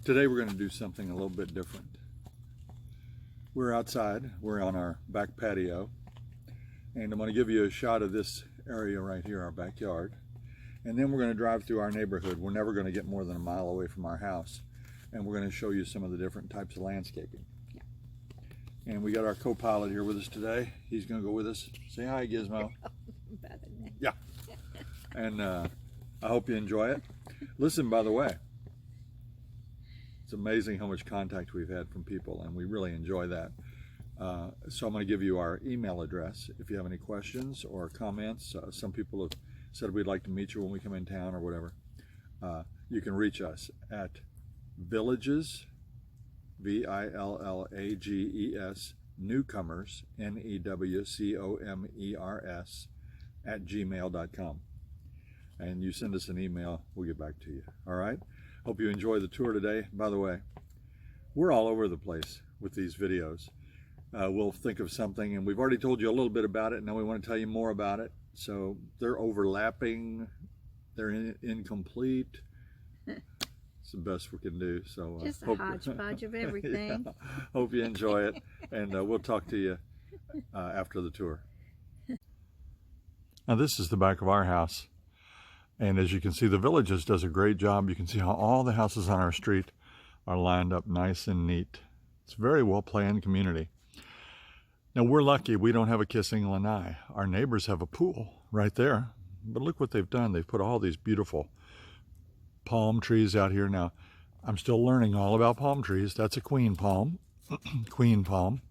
Today we're going to do something a little bit different. We're outside, we're on our back patio, and I'm going to give you a shot of this area right here, our backyard. And then we're going to drive through our neighborhood. We're never going to get more than a mile away from our house. And we're going to show you some of the different types of landscaping. Yeah. And we got our co-pilot here with us today. He's going to go with us. Say hi, Gizmo. Yeah. And I hope you enjoy it. Listen, by the way, it's amazing how much contact we've had from people, and we really enjoy that. So I'm going to give you our email address if you have any questions or comments. Some people have said we'd like to meet you when we come in town or whatever. You can reach us at villages, VILLAGES, Newcomers, NEWCOMERS, @gmail.com. And you send us an email, we'll get back to you. All right? Hope you enjoy the tour today. By the way, we're all over the place with these videos. We'll think of something, and we've already told you a little bit about it. Now we want to tell you more about it. So they're overlapping, they're incomplete. It's the best we can do. So just a hodgepodge of everything. Yeah, hope you enjoy it, and we'll talk to you after the tour. Now this is the back of our house, and as you can see, the Villages does a great job. You can see how all the houses on our street are lined up nice and neat. It's a very well planned community. Now we're lucky we don't have a kissing lanai. Our neighbors have a pool right there, but look what they've done. They've put all these beautiful palm trees out here. Now I'm still learning all about palm trees. That's a queen palm. Queen palm.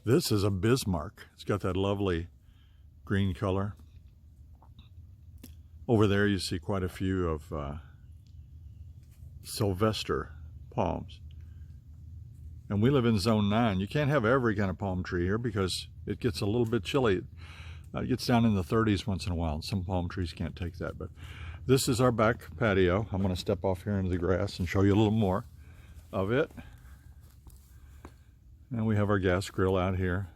This is a Bismarck. It's got that lovely green color. Over there you see quite a few of Sylvester palms. And we live in zone 9. You can't have every kind of palm tree here because it gets a little bit chilly. It gets down in the 30s once in a while. Some palm trees can't take that. But this is our back patio. I'm going to step off here into the grass and show you a little more of it. And we have our gas grill out here.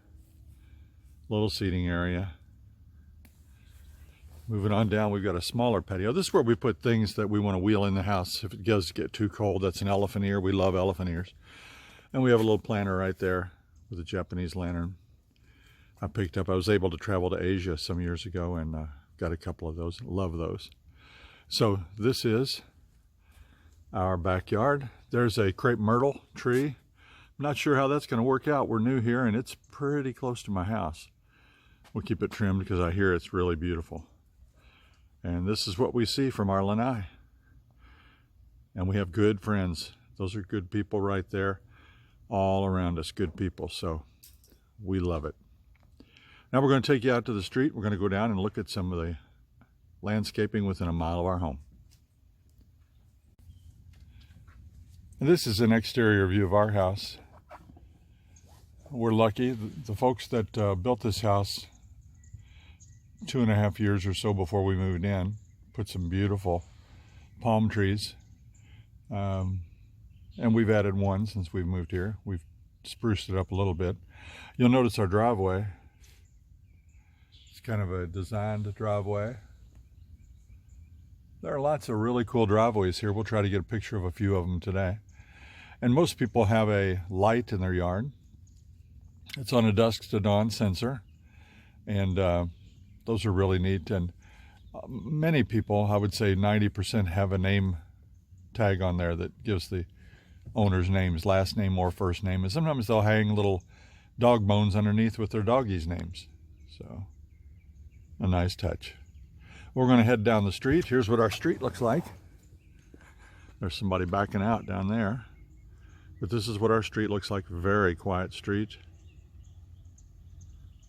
Little seating area. Moving on down, we've got a smaller patio. This is where we put things that we want to wheel in the house if it does get too cold. That's an elephant ear. We love elephant ears. And we have a little planter right there with a Japanese lantern I picked up. I was able to travel to Asia some years ago and got a couple of those. Love those. So this is our backyard. There's a crepe myrtle tree. I'm not sure how that's going to work out. We're new here and it's pretty close to my house. We'll keep it trimmed because I hear it's really beautiful. And this is what we see from our lanai. And we have good friends. Those are good people right there. All around us, good people. So we love it. Now we're going to take you out to the street. We're going to go down and look at some of the landscaping within a mile of our home. And this is an exterior view of our house. We're lucky. The folks that built this house 2.5 years or so before we moved in put some beautiful palm trees. And we've added one since we've moved here. We've spruced it up a little bit. You'll notice our driveway. It's kind of a designed driveway. There are lots of really cool driveways here. We'll try to get a picture of a few of them today. And most people have a light in their yard. It's on a dusk to dawn sensor. And those are really neat. And many people, I would say 90%, have a name tag on there that gives the owner's names, last name or first name. And sometimes they'll hang little dog bones underneath with their doggies' names. So a nice touch. We're going to head down the street. Here's what our street looks like. There's somebody backing out down there. But this is what our street looks like. Very quiet street.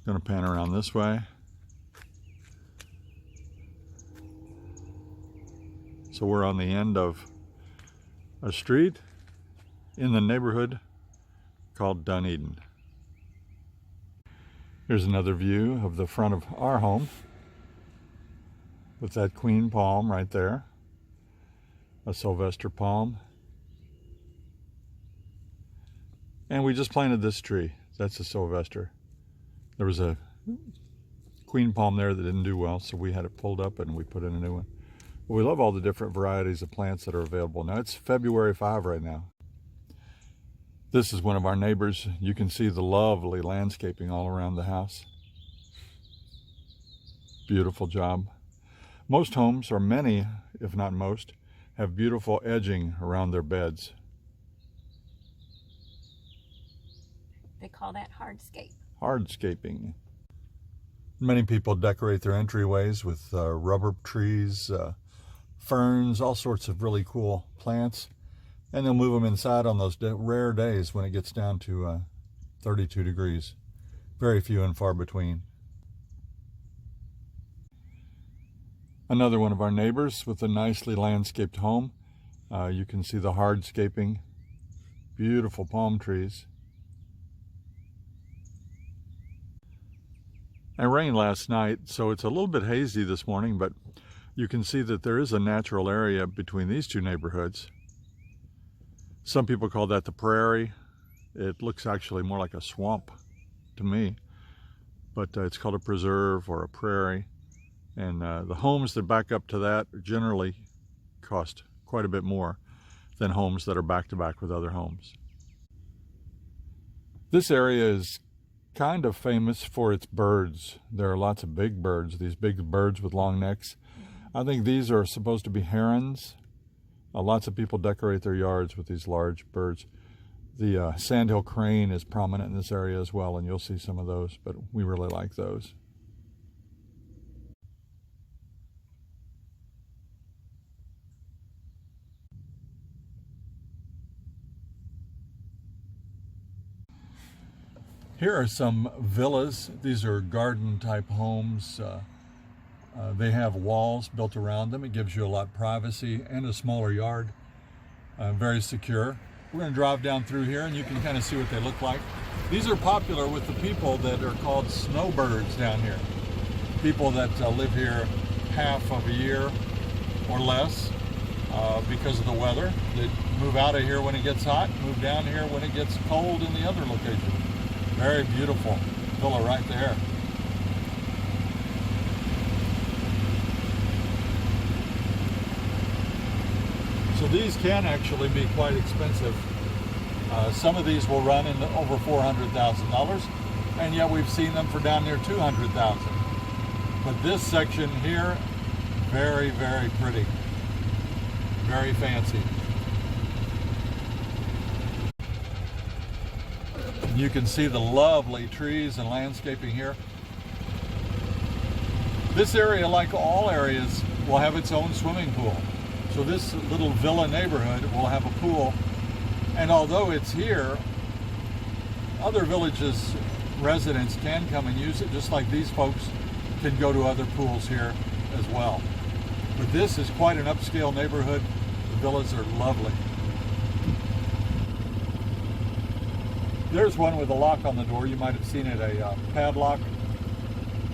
Going to pan around this way. So we're on the end of a street in the neighborhood called Dunedin. Here's another view of the front of our home with that queen palm right there, a Sylvester palm. And we just planted this tree. That's a Sylvester. There was a queen palm there that didn't do well, so we had it pulled up and we put in a new one. We love all the different varieties of plants that are available. Now it's February 5 right now. This is one of our neighbors. You can see the lovely landscaping all around the house. Beautiful job. Most homes, or many, if not most, have beautiful edging around their beds. They call that hardscape. Hardscaping. Many people decorate their entryways with rubber trees, ferns, all sorts of really cool plants. And they'll move them inside on those rare days when it gets down to 32 degrees. Very few and far between. Another one of our neighbors with a nicely landscaped home. You can see the hardscaping. Beautiful palm trees. It rained last night, so it's a little bit hazy this morning, but you can see that there is a natural area between these two neighborhoods. Some people call that the prairie. It looks actually more like a swamp to me, but it's called a preserve or a prairie. And the homes that back up to that generally cost quite a bit more than homes that are back to back with other homes. This area is kind of famous for its birds. There are lots of big birds, these big birds with long necks. I think these are supposed to be herons. Lots of people decorate their yards with these large birds. The sandhill crane is prominent in this area as well, and you'll see some of those, but we really like those. Here are some villas. These are garden type homes. They have walls built around them. It gives you a lot of privacy and a smaller yard. Very secure. We're going to drive down through here and you can kind of see what they look like. These are popular with the people that are called snowbirds down here. People that live here half of a year or less because of the weather. They move out of here when it gets hot, move down here when it gets cold in the other location. Very beautiful villa right there. So these can actually be quite expensive. Some of these will run in over $400,000, and yet we've seen them for down near $200,000. But this section here, very, very pretty, very fancy. You can see the lovely trees and landscaping here. This area, like all areas, will have its own swimming pool. So this little villa neighborhood will have a pool. And although it's here, other villages' residents can come and use it, just like these folks can go to other pools here as well. But this is quite an upscale neighborhood. The villas are lovely. There's one with a lock on the door. You might have seen it, a padlock.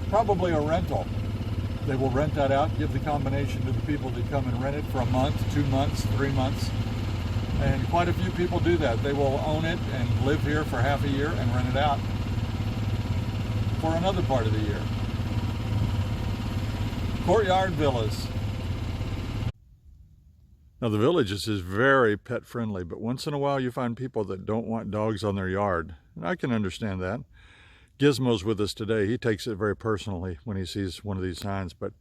Probably a rental. They will rent that out, give the combination to the people that come and rent it for a month, 2 months, 3 months. And quite a few people do that. They will own it and live here for half a year and rent it out for another part of the year. Courtyard villas. Now the Villages is very pet friendly, but once in a while you find people that don't want dogs on their yard. And I can understand that. Gizmo's with us today. He takes it very personally when he sees one of these signs, but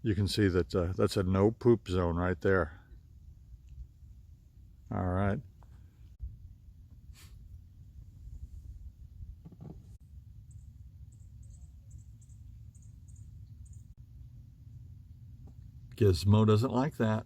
you can see that that's a no poop zone right there. All right. Gizmo doesn't like that.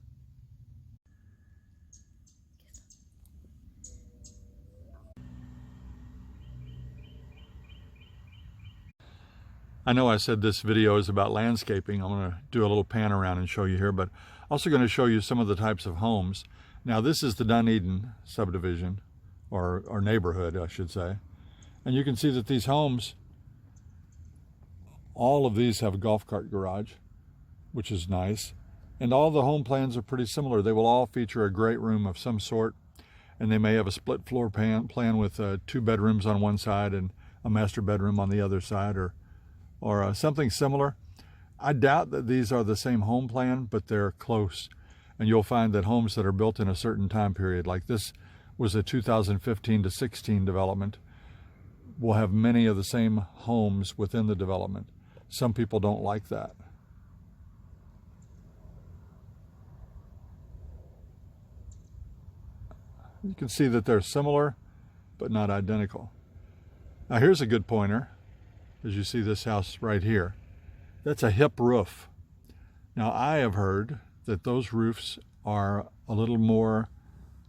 I know I said this video is about landscaping. I'm going to do a little pan around and show you here, but also going to show you some of the types of homes. Now this is the Dunedin subdivision, or neighborhood, I should say. And you can see that these homes, all of these have a golf cart garage, which is nice. And all the home plans are pretty similar. They will all feature a great room of some sort, and they may have a split floor plan with 2 bedrooms on one side and a master bedroom on the other side, or something similar. I doubt that these are the same home plan, but they're close. And you'll find that homes that are built in a certain time period, like this was a 2015 to 16 development, will have many of the same homes within the development. Some people don't like that. You can see that they're similar, but not identical. Now here's a good pointer. As you see this house right here, that's a hip roof. Now I have heard that those roofs are a little more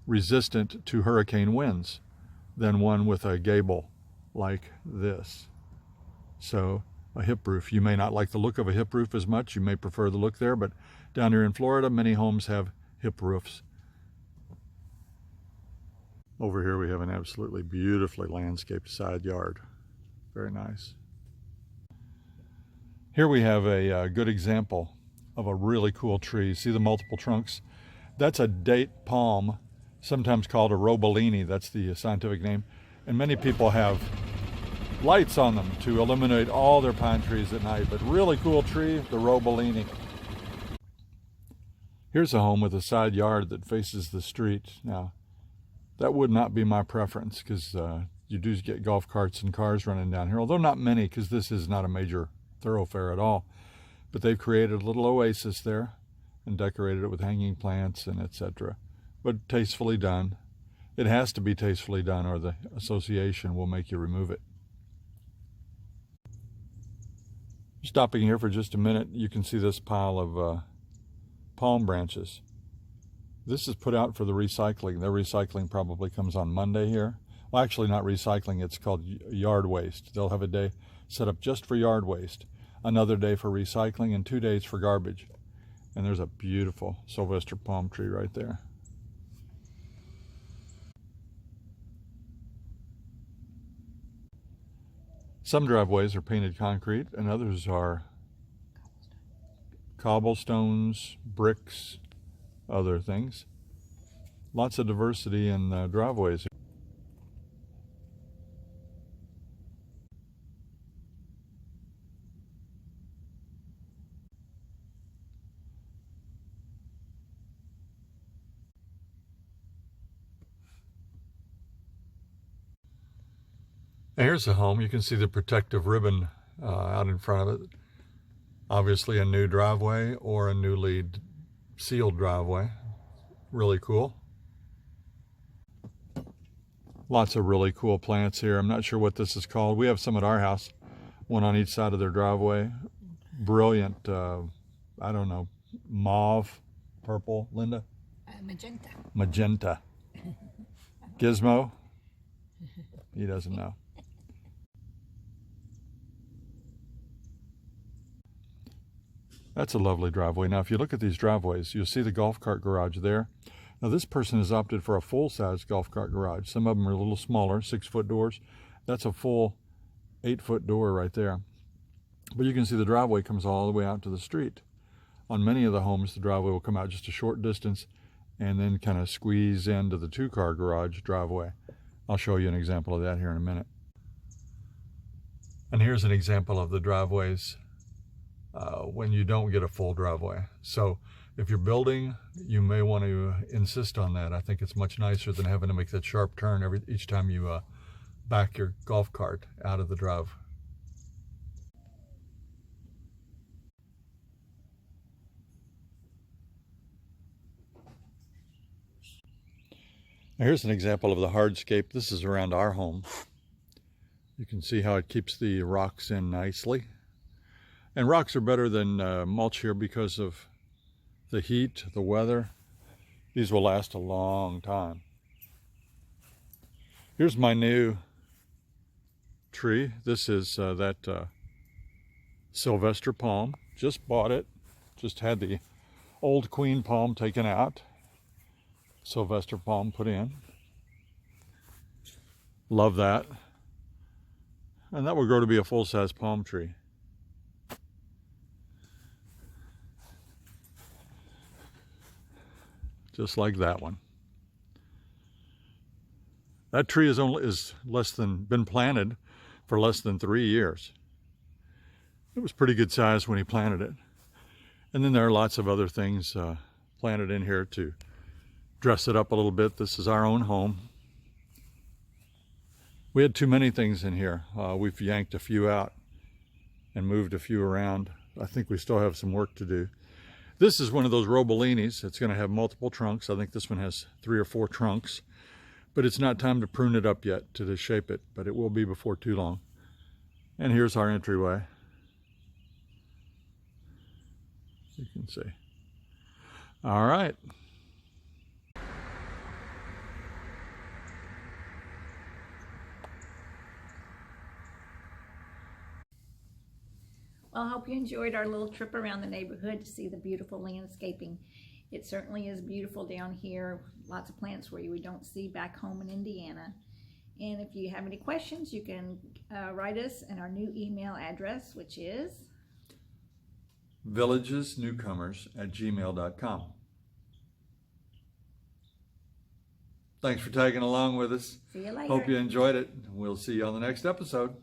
resistant to hurricane winds than one with a gable like this. So a hip roof, you may not like the look of a hip roof as much, you may prefer the look there, but down here in Florida, many homes have hip roofs. Over here we have an absolutely beautifully landscaped side yard. Very nice. Here we have a good example of a really cool tree. See the multiple trunks? That's a date palm, sometimes called a robolini. That's the scientific name. And many people have lights on them to illuminate all their pine trees at night. But really cool tree, the robolini. Here's a home with a side yard that faces the street. Now, that would not be my preference because you do get golf carts and cars running down here, although not many because this is not a major thoroughfare at all. But they've created a little oasis there and decorated it with hanging plants and etc. But tastefully done. It has to be tastefully done or the association will make you remove it. Stopping here for just a minute, you can see this pile of palm branches. This is put out for the recycling. Their recycling probably comes on Monday here. Well, actually not recycling, it's called yard waste. They'll have a day set up just for yard waste, another day for recycling, and 2 days for garbage. And there's a beautiful Sylvester palm tree right there. Some driveways are painted concrete and others are cobblestones, bricks, other things. Lots of diversity in driveways. Now here's the home. You can see the protective ribbon out in front of it. Obviously a new driveway or a newly sealed driveway. Really cool. Lots of really cool plants here. I'm not sure what this is called. We have some at our house, one on each side of their driveway. Brilliant, I don't know, mauve, purple, Linda? Magenta. Magenta. Gizmo? He doesn't know. That's a lovely driveway. Now, if you look at these driveways, you'll see the golf cart garage there. Now, this person has opted for a full-size golf cart garage. Some of them are a little smaller, 6-foot doors. That's a full 8-foot door right there. But you can see the driveway comes all the way out to the street. On many of the homes, the driveway will come out just a short distance and then kind of squeeze into the 2-car garage driveway. I'll show you an example of that here in a minute. And here's an example of the driveways when you don't get a full driveway. So if you're building, you may want to insist on that. I think it's much nicer than having to make that sharp turn each time you back your golf cart out of the drive. Now here's an example of the hardscape. This is around our home. You can see how it keeps the rocks in nicely. And rocks are better than mulch here because of the heat, the weather. These will last a long time. Here's my new tree. This is that Sylvester palm. Just bought it. Just had the old queen palm taken out. Sylvester palm put in. Love that. And that will grow to be a full-size palm tree. Just like that one. That tree is been planted for less than 3 years. It was pretty good size when he planted it. And then there are lots of other things planted in here to dress it up a little bit. This is our own home. We had too many things in here. We've yanked a few out and moved a few around. I think we still have some work to do. This is one of those Robollinis. It's going to have multiple trunks. I think this one has 3 or 4 trunks. But it's not time to prune it up yet to shape it, but it will be before too long. And here's our entryway. You can see. All right. Well, I hope you enjoyed our little trip around the neighborhood to see the beautiful landscaping. It certainly is beautiful down here. Lots of plants where we don't see back home in Indiana. And if you have any questions, you can write us in our new email address, which is villagesnewcomers@gmail.com. Thanks for tagging along with us. See you later. Hope you enjoyed it. We'll see you on the next episode.